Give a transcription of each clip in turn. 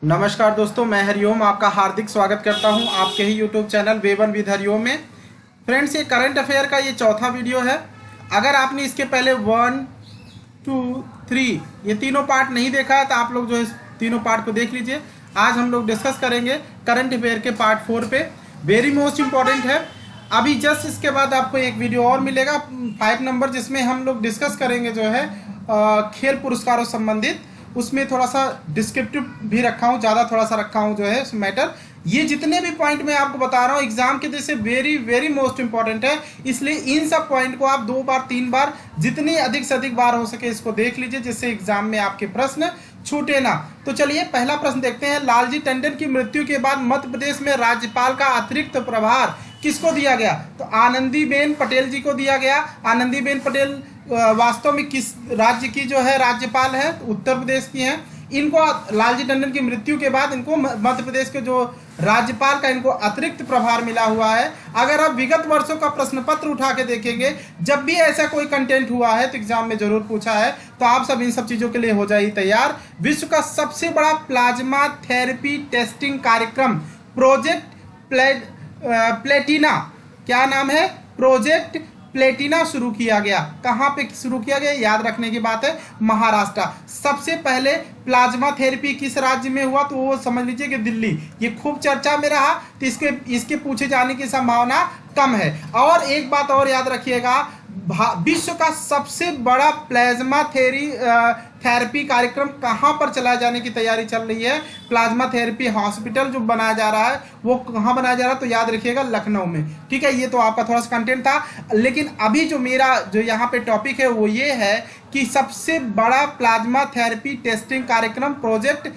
नमस्कार दोस्तों, मैं हरिओम आपका हार्दिक स्वागत करता हूं आपके ही यूट्यूब चैनल वेवन विद हरिओम में। फ्रेंड्स, ये करंट अफेयर का ये चौथा वीडियो है। अगर आपने इसके पहले 1, 2, 3 ये तीनों पार्ट नहीं देखा है तो आप लोग जो है तीनों पार्ट को देख लीजिए। आज हम लोग डिस्कस करेंगे करंट अफेयर के पार्ट 4 पे। वेरी मोस्ट इम्पॉर्टेंट है। अभी जस्ट इसके बाद आपको एक वीडियो और मिलेगा 5 नंबर, जिसमें हम लोग डिस्कस करेंगे जो है खेल पुरस्कारों संबंधित। उसमें थोड़ा सा डिस्क्रिप्टिव भी रखा हूँ, ज़्यादा थोड़ा सा रखा हूँ जो है मैटर। ये जितने भी पॉइंट मैं आपको बता रहा हूँ एग्जाम के जैसे वेरी वेरी मोस्ट इंपॉर्टेंट है, इसलिए इन सब पॉइंट को आप 2 बार 3 बार जितनी अधिक से अधिक बार हो सके इसको देख लीजिए, जिससे एग्जाम में आपके प्रश्न छूटे ना। तो चलिए पहला प्रश्न देखते हैं। लालजी टंडन की मृत्यु के बाद मध्य प्रदेश में राज्यपाल का अतिरिक्त प्रभार किसको दिया गया? तो आनंदीबेन पटेल जी को दिया गया। आनंदीबेन पटेल वास्तव में किस राज्य की जो है राज्यपाल है? तो उत्तर प्रदेश की हैं। इनको लालजी टंडन की मृत्यु के बाद इनको मध्य प्रदेश के जो राज्यपाल का इनको अतिरिक्त प्रभार मिला हुआ है। अगर आप विगत वर्षों का प्रश्न पत्र उठा के देखेंगे, जब भी ऐसा कोई कंटेंट हुआ है तो एग्जाम में जरूर पूछा है। तो आप सब इन सब चीजों के लिए हो जाइए तैयार। विश्व का सबसे बड़ा प्लाज्मा थेरेपी टेस्टिंग कार्यक्रम प्रोजेक्ट प्लेटिना, क्या नाम है? प्रोजेक्ट प्लेटिना शुरू किया गया। कहाँ पे शुरू किया गया? याद रखने की बात है, महाराष्ट्र। सबसे पहले प्लाज्मा थेरेपी किस राज्य में हुआ? तो वो समझ लीजिए कि दिल्ली। ये खूब चर्चा में रहा, तो इसके पूछे जाने की संभावना कम है। और एक बात और याद रखिएगा, विश्व का सबसे बड़ा प्लाज्मा थेरेपी कार्यक्रम कहाँ पर चलाए जाने की तैयारी चल रही है? प्लाज्मा थेरेपी हॉस्पिटल जो बनाया जा रहा है वो कहाँ बनाया जा रहा है? तो याद रखिएगा लखनऊ में। ठीक है, ये तो आपका थोड़ा सा कंटेंट था। लेकिन अभी जो मेरा जो यहाँ पे टॉपिक है वो ये है कि सबसे बड़ा प्लाज्मा थेरेपी टेस्टिंग कार्यक्रम प्रोजेक्ट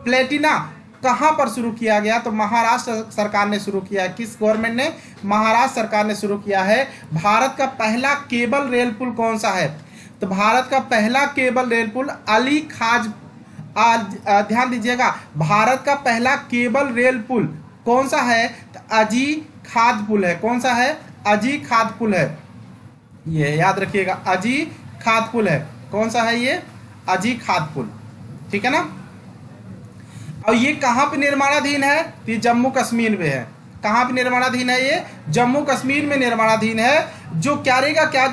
प्लेटिना कहाँ पर शुरू किया गया? तो महाराष्ट्र सरकार ने शुरू किया है। किस गवर्नमेंट ने? महाराष्ट्र सरकार ने शुरू किया है। भारत का पहला केबल रेल पुल कौन सा है? तो भारत का पहला केबल रेल पुल अली खाज ध्यान दीजिएगा, भारत का पहला केबल रेल पुल कौन सा है? तो अजी खाद पुल है। कौन सा है? अजी खाद पुल है। ये याद रखिएगा, अजी खाद पुल है। कौन सा है ये? अजी खाद पुल। ठीक है ना। और ये कहाँ पे निर्माणाधीन है? तो ये जम्मू कश्मीर में है। कहाँ पे निर्माणाधीन है? ये जम्मू कश्मीर में निर्माणाधीन है। जो क्या रहेगा, क्या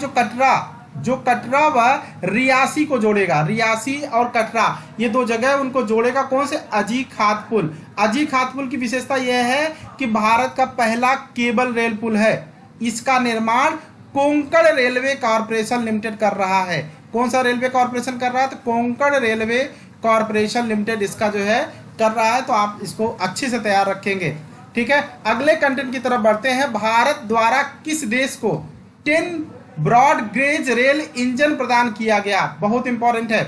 जो कटरा व रियासी को जोड़ेगा, रियासी और कटरा ये 2 जगह उनको जोड़ेगा। कौन से? अजी खाद पुल। अजी खाद पुल की विशेषता यह है कि भारत का पहला केबल रेल पुल है। इसका निर्माण कोंकण रेलवे कॉरपोरेशन लिमिटेड कर रहा है। कौन सा रेलवे कॉरपोरेशन कर रहा है? तो कोंकण रेलवे कॉरपोरेशन लिमिटेड इसका जो है कर रहा है। तो आप इसको अच्छे से तैयार रखेंगे। ठीक है, अगले कंटेंट की तरफ बढ़ते हैं। भारत द्वारा किस देश को 10 ब्रॉड गेज रेल इंजन प्रदान किया गया? बहुत इंपॉर्टेंट है।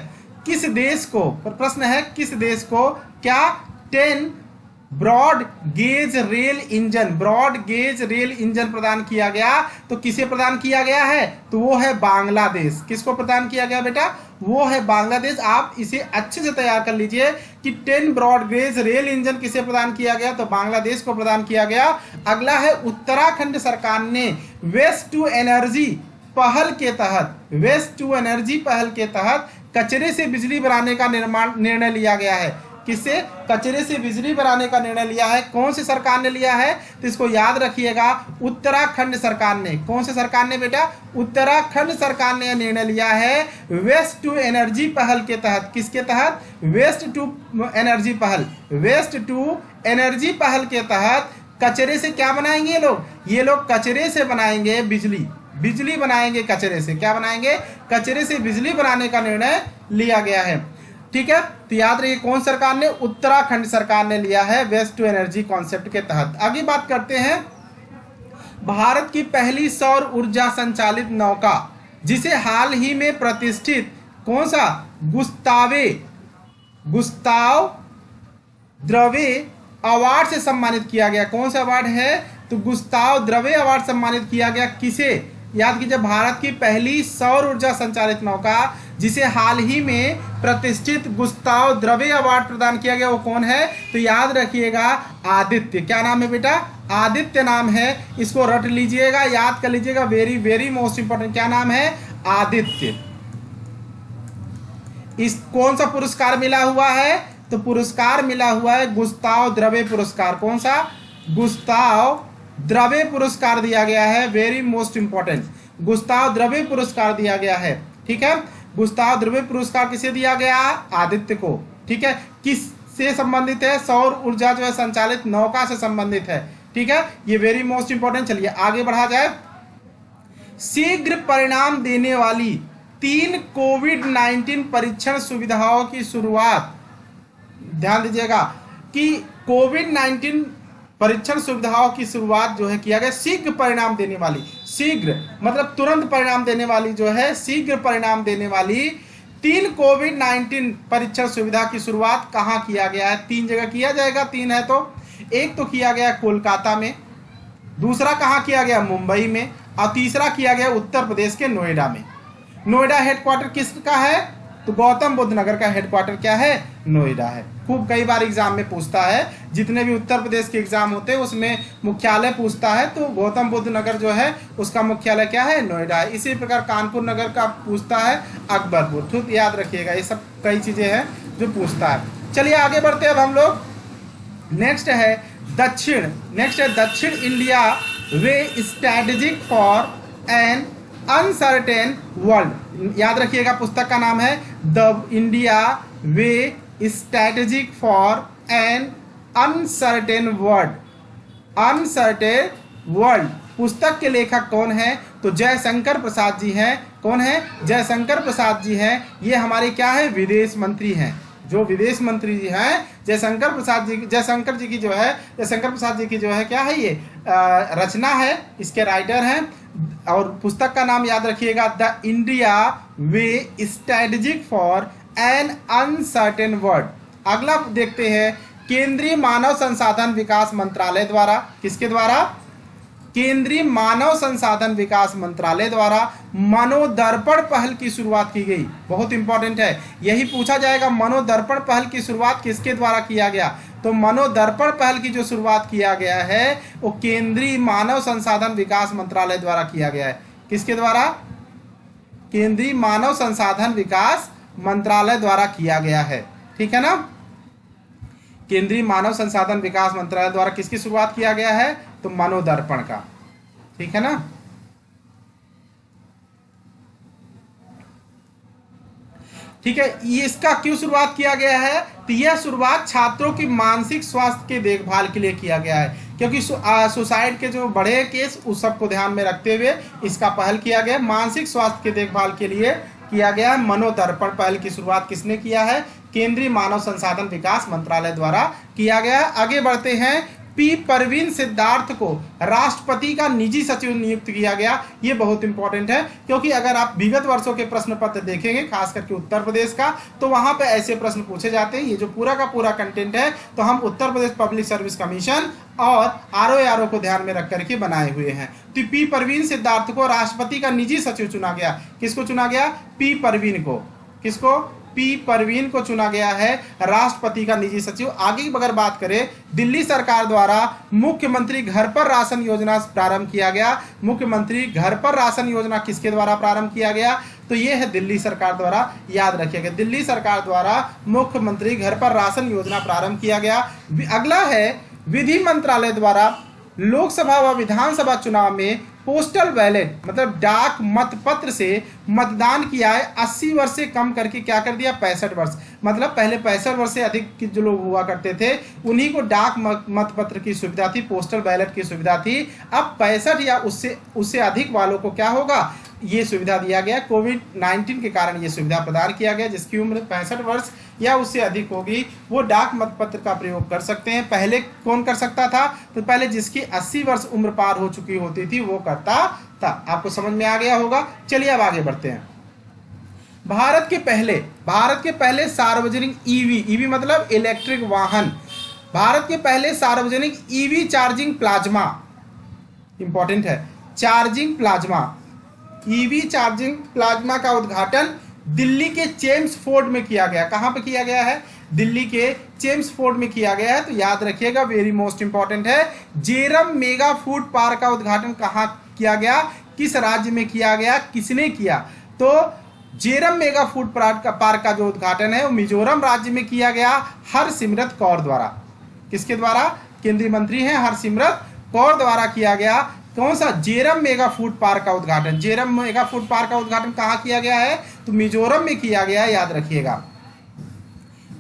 किस देश को? प्रश्न है किस देश को क्या 10 ब्रॉड गेज रेल इंजन प्रदान किया गया? तो किसे प्रदान किया गया है? तो वो है बांग्लादेश। किसको प्रदान किया गया बेटा? वो है बांग्लादेश। आप इसे अच्छे से तैयार कर लीजिए कि 10 ब्रॉड गेज रेल इंजन किसे प्रदान किया गया? तो बांग्लादेश को प्रदान किया गया। अगला है उत्तराखंड सरकार ने वेस्ट टू एनर्जी पहल के तहत कचरे से बिजली बनाने का निर्णय लिया गया है। किससे? कचरे से बिजली बनाने का निर्णय लिया है। कौन सी सरकार ने लिया है? तो इसको याद रखिएगा, उत्तराखंड सरकार ने। कौन से सरकार ने बेटा? उत्तराखंड सरकार ने निर्णय लिया है वेस्ट टू एनर्जी पहल के तहत। किसके तहत? वेस्ट टू एनर्जी पहल के तहत कचरे से क्या बनाएंगे ये लोग कचरे से बनाएंगे बिजली बनाएंगे। कचरे से क्या बनाएंगे? कचरे से बिजली बनाने का निर्णय लिया गया है। ठीक है, तो याद रखिए कौन सरकार ने? उत्तराखंड सरकार ने लिया है वेस्ट टू एनर्जी कॉन्सेप्ट के तहत। आगे बात करते हैं भारत की पहली सौर ऊर्जा संचालित नौका, जिसे हाल ही में प्रतिष्ठित कौन सा गुस्ताव द्रवे अवार्ड से सम्मानित किया गया। कौन सा अवार्ड है? तो गुस्ताव द्रवे अवार्ड सम्मानित किया गया। किसे? याद कीजिए, भारत की पहली सौर ऊर्जा संचालित नौका जिसे हाल ही में प्रतिष्ठित गुस्ताव द्रवे अवार्ड प्रदान किया गया, वो कौन है? तो याद रखिएगा आदित्य। क्या नाम है बेटा? आदित्य नाम है। इसको रट लीजिएगा, याद कर लीजिएगा, वेरी वेरी मोस्ट इंपॉर्टेंट। क्या नाम है? आदित्य। इस कौन सा पुरस्कार मिला हुआ है? तो पुरस्कार मिला हुआ है गुस्ताव द्रवे पुरस्कार। कौन सा? गुस्ताव द्रवे पुरस्कार दिया गया है। वेरी मोस्ट इंपॉर्टेंट, गुस्ताव द्रवे पुरस्कार दिया गया है। ठीक है, गुस्ताव द्रवे पुरस्कार किसे दिया गया? आदित्य को। ठीक है, किस से संबंधित है? सौर ऊर्जा जो है संचालित नौका से संबंधित है। ठीक है, ये वेरी मोस्ट इंपॉर्टेंट। चलिए आगे बढ़ा जाए। शीघ्र परिणाम देने वाली 3 कोविड-19 परीक्षण सुविधाओं की शुरुआत, ध्यान दीजिएगा कि कोविड-19 परीक्षण सुविधाओं की शुरुआत जो है किया गया शीघ्र परिणाम देने वाली, शीघ्र मतलब तुरंत परिणाम देने वाली जो है, शीघ्र परिणाम देने वाली 3 कोविड-19 परीक्षण सुविधा की शुरुआत कहाँ किया गया है? 3 जगह किया जाएगा। 3 है तो एक तो किया गया कोलकाता में, दूसरा कहाँ किया गया? मुंबई में, और तीसरा किया गया उत्तर प्रदेश के नोएडा में। नोएडा हेडक्वार्टर किसका है? तो गौतम बुद्ध नगर का हेडक्वार्टर क्या है? नोएडा है। खूब कई बार एग्जाम में पूछता है, जितने भी उत्तर प्रदेश के एग्जाम होते हैं उसमें मुख्यालय पूछता है, तो गौतम बुद्ध नगर जो है उसका मुख्यालय क्या है? नोएडा है। इसी प्रकार कानपुर नगर का पूछता है अकबरपुर। ठीक, याद रखिएगा, ये सब कई चीजें हैं जो पूछता है। चलिए आगे बढ़ते हैं अब हम लोग। नेक्स्ट है दक्षिण India way strategic for an uncertain world. याद रखिएगा, पुस्तक का नाम है the India way strategic for an uncertain world. पुस्तक के लेखक कौन है? तो जयशंकर प्रसाद जी हैं। कौन है? जयशंकर प्रसाद जी हैं। ये हमारे क्या है? विदेश मंत्री हैं। जो विदेश मंत्री जी हैं जयशंकर प्रसाद जी की जो है क्या है? ये रचना है, इसके राइटर हैं। और पुस्तक का नाम याद रखिएगा the India way strategic for an uncertain world. अगला देखते हैं, केंद्रीय मानव संसाधन विकास मंत्रालय द्वारा, किसके द्वारा? केंद्रीय मानव संसाधन विकास मंत्रालय द्वारा मनोदर्पण पहल की शुरुआत की गई। बहुत इंपॉर्टेंट है, यही पूछा जाएगा मनोदर्पण पहल की शुरुआत किसके द्वारा किया गया? तो मनोदर्पण पहल की जो शुरुआत किया गया है वो केंद्रीय मानव संसाधन विकास मंत्रालय द्वारा किया गया है। किसके द्वारा? केंद्रीय मानव संसाधन विकास मंत्रालय द्वारा किया गया है। ठीक है ना, केंद्रीय मानव संसाधन विकास मंत्रालय द्वारा किसकी शुरुआत किया गया है? तो मनोदर्पण का। ठीक है ना, ठीक है। ये इसका क्यों शुरुआत किया गया है? तो यह शुरुआत छात्रों की मानसिक स्वास्थ्य के देखभाल के लिए किया गया है, क्योंकि सुसाइड के जो बड़े केस उस सबको ध्यान में रखते हुए इसका पहल किया गया। मानसिक स्वास्थ्य के देखभाल के लिए किया गया है। मनोदर्पण पहल की शुरुआत किसने किया है? केंद्रीय मानव संसाधन विकास मंत्रालय द्वारा किया गया। आगे बढ़ते हैं, पी परवीन सिद्धार्थ को राष्ट्रपति का निजी सचिव नियुक्त किया गया। ये बहुत इंपॉर्टेंट है, क्योंकि अगर आप विगत वर्षों के प्रश्न पत्र देखेंगे, खास करके उत्तर प्रदेश का, तो वहां पे ऐसे प्रश्न पूछे जाते हैं। ये जो पूरा का पूरा कंटेंट है तो हम Uttar Pradesh public service commission और आरओ को ध्यान में रख करके बनाए हुए हैं। तो पी परवीन सिद्धार्थ को राष्ट्रपति का निजी सचिव चुना गया। किसको चुना गया? पी परवीन को। किसको? पी परवीन को चुना गया है राष्ट्रपति का निजी सचिव। आगे की अगर बात करें, दिल्ली सरकार द्वारा मुख्यमंत्री घर पर राशन योजना प्रारंभ किया गया। मुख्यमंत्री घर पर राशन योजना किसके द्वारा प्रारंभ किया गया? तो ये है दिल्ली सरकार द्वारा। याद रखिएगा, दिल्ली सरकार द्वारा मुख्यमंत्री घर पर राशन योजना प्रारंभ किया गया। अगला है, विधि मंत्रालय द्वारा लोकसभा व विधानसभा चुनाव में पोस्टल बैलेट मतलब डाक मतपत्र से मतदान की आयु 80 वर्ष से कम करके क्या कर दिया? 65 वर्ष। मतलब पहले 65 वर्ष से अधिक के जो लोग हुआ करते थे उन्हीं को डाक मतपत्र की सुविधा थी, पोस्टल बैलेट की सुविधा थी। अब 65 या उससे अधिक वालों को क्या होगा? ये सुविधा दिया गया। कोविड-19 के कारण ये सुविधा प्रदान किया गया। जिसकी उम्र 65 वर्ष या उससे अधिक होगी वो डाक मतपत्र का प्रयोग कर सकते हैं। पहले कौन कर सकता था? तो पहले जिसकी 80 वर्ष उम्र पार हो चुकी होती थी वो करता था। आपको समझ में आ गया होगा। चलिए अब आगे बढ़ते हैं। भारत के पहले सार्वजनिक ईवी मतलब इलेक्ट्रिक वाहन, भारत के पहले सार्वजनिक ईवी चार्जिंग प्लाज्मा, इंपॉर्टेंट है, charging plasma, EV charging plasma का उद्घाटन दिल्ली के चेम्सफोर्ड में किया गया। कहां पे किया गया है? दिल्ली के चेम्सफोर्ड में किया गया है। तो याद रखिएगा, वेरी मोस्ट इंपॉर्टेंट है। जेरम मेगा फूड पार्क का उद्घाटन कहां किया गया? किस राज्य में किया गया? किसने किया? तो जेरम मेगा फूड पार्क का जो उद्घाटन है वो मिजोरम राज्य में किया गया हरसिमरत कौर द्वारा। किसके द्वारा? केंद्रीय मंत्री हैं हरसिमरत कौर द्वारा किया गया। कौन सा? जेरम मेगा फूड पार्क का उद्घाटन। जेरम मेगा फूड पार्क का उद्घाटन कहाँ किया गया है? तो मिजोरम में किया गया है, याद रखिएगा,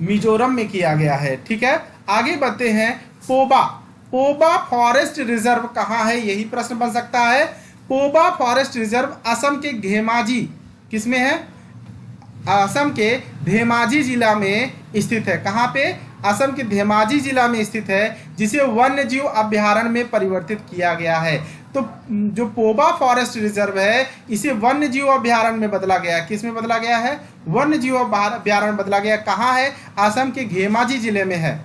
मिजोरम में किया गया है। ठीक है, आगे बढ़ते हैं। पोबा, पोबा फॉरेस्ट रिजर्व कहाँ है? यही प्रश्न बन सकता है। पोबा फॉरेस्ट रिजर्व असम के घेमाजी, किसमें है? असम के धेमाजी जिला में स्थित है। कहाँ पे? असम के धेमाजी जिला में स्थित है, जिसे वन्य जीव अभ्यारण्य में परिवर्तित किया गया है। तो जो पोबा फॉरेस्ट रिजर्व है इसे वन्य जीव अभ्यारण्य में बदला गया है। किस में बदला गया है? वन्य जीव अभ्यारण्य बदला गया। कहाँ है? असम के घेमाजी जिले में है।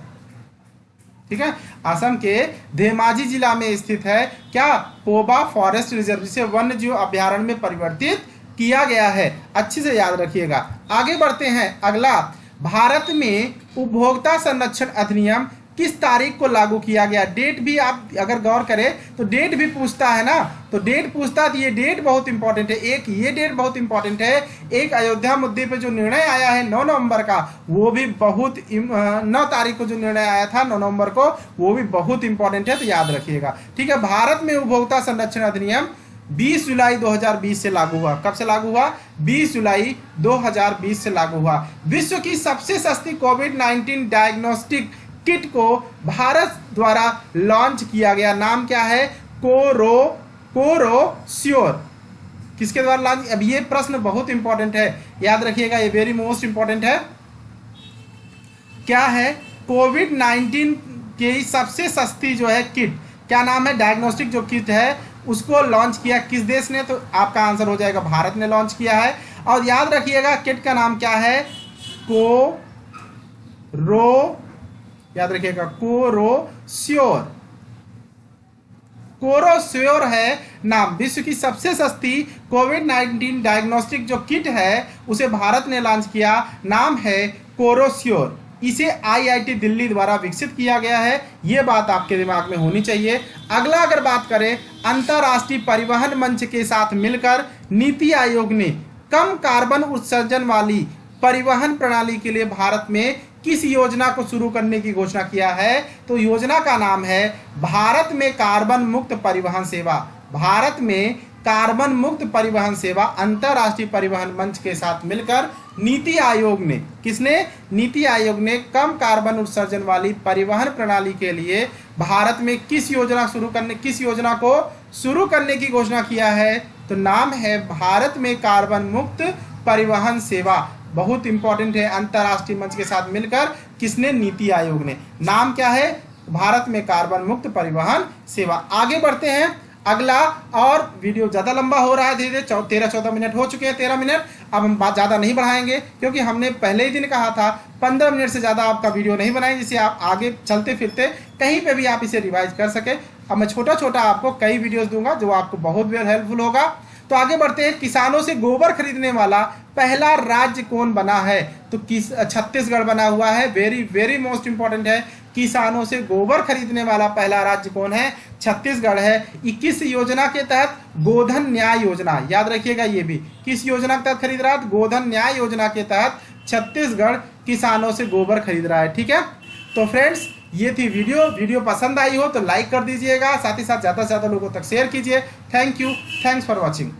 ठीक है, असम के धेमाजी जिला में स्थित है क्या? पोबा फॉरेस्ट रिजर्व, जिसे वन्य जीव अभ्यारण्य में परिवर्तित किया गया है। अच्छे से याद रखिएगा। आगे बढ़ते हैं। अगला, भारत में उपभोक्ता संरक्षण अधिनियम किस तारीख को लागू किया गया? डेट भी आप अगर गौर करें तो डेट भी पूछता है ना, तो डेट पूछता है, तो ये डेट बहुत इंपॉर्टेंट है। एक ये डेट बहुत इंपॉर्टेंट है। एक अयोध्या मुद्दे पे जो निर्णय आया है 9 नवंबर का, वो भी बहुत 9 तारीख को जो निर्णय आया था 9 नवंबर को, वो भी बहुत इंपॉर्टेंट है, तो याद रखिएगा। ठीक है, भारत में उपभोक्ता संरक्षण अधिनियम 20 जुलाई 2020 से लागू हुआ। कब से लागू हुआ? 20 जुलाई 2020 से लागू हुआ। विश्व की सबसे सस्ती कोविड-19 डायग्नोस्टिक किट को भारत द्वारा लॉन्च किया गया। नाम क्या है? कोरोश्योर। किसके द्वारा लॉन्च? अब ये प्रश्न बहुत इंपॉर्टेंट है, याद रखिएगा, ये वेरी मोस्ट इंपॉर्टेंट है। क्या है? कोविड-19 की सबसे सस्ती जो है किट, क्या नाम है? डायग्नोस्टिक जो किट है उसको लॉन्च किया किस देश ने? तो आपका आंसर हो जाएगा भारत ने लॉन्च किया है। और याद रखिएगा किट का नाम क्या है? याद रखिएगा, कोरोश्योर। कोरोश्योर है नाम। विश्व की सबसे सस्ती कोविड-19 डायग्नोस्टिक जो किट है उसे भारत ने लॉन्च किया। नाम है कोरोश्योर। इसे आईआईटी दिल्ली द्वारा विकसित किया गया है। यह बात आपके दिमाग में होनी चाहिए। अगला अगर बात करें, अंतर्राष्ट्रीय परिवहन मंच के साथ मिलकर नीति आयोग ने कम कार्बन उत्सर्जन वाली परिवहन प्रणाली के लिए भारत में किस योजना को शुरू करने की घोषणा किया है? तो योजना का नाम है भारत में कार्बन मुक्त परिवहन सेवा। भारत में कार्बन मुक्त परिवहन सेवा अंतर्राष्ट्रीय परिवहन मंच के साथ मिलकर नीति आयोग ने, किसने? नीति आयोग ने कम कार्बन उत्सर्जन वाली परिवहन प्रणाली के लिए भारत में किस योजना को शुरू करने की घोषणा किया है? तो नाम है भारत में कार्बन मुक्त परिवहन सेवा। बहुत इंपॉर्टेंट है। अंतर्राष्ट्रीय मंच के साथ मिलकर किसने? नीति आयोग ने। नाम क्या है? भारत में कार्बन मुक्त परिवहन सेवा। आगे बढ़ते हैं। अगला, और वीडियो ज़्यादा लंबा हो रहा है, धीरे धीरे 13-14 मिनट हो चुके हैं, 13 मिनट। अब हम बात ज़्यादा नहीं बढ़ाएंगे क्योंकि हमने पहले ही दिन कहा था 15 मिनट से ज़्यादा आपका वीडियो नहीं बनाएंगे, जिससे आप आगे चलते फिरते कहीं पे भी आप इसे रिवाइज कर सके। अब मैं छोटा छोटा आपको कई वीडियोस दूंगा जो आपको बहुत हेल्पफुल होगा। तो आगे बढ़ते हैं। किसानों से गोबर खरीदने वाला पहला राज्य कौन बना है? तो छत्तीसगढ़ बना हुआ है। वेरी वेरी मोस्ट इंपॉर्टेंट है। किसानों से गोबर खरीदने वाला पहला राज्य कौन है? छत्तीसगढ़ है। 21 योजना के तहत गोधन न्याय योजना, याद रखिएगा, ये भी किस योजना के तहत खरीद रहा है? गोधन न्याय योजना के तहत छत्तीसगढ़ किसानों से गोबर खरीद रहा है। ठीक है, तो फ्रेंड्स ये थी वीडियो पसंद आई हो तो लाइक कर दीजिएगा, साथ ही साथ ज़्यादा से ज़्यादा लोगों तक शेयर कीजिए। Thank you, thanks for watching.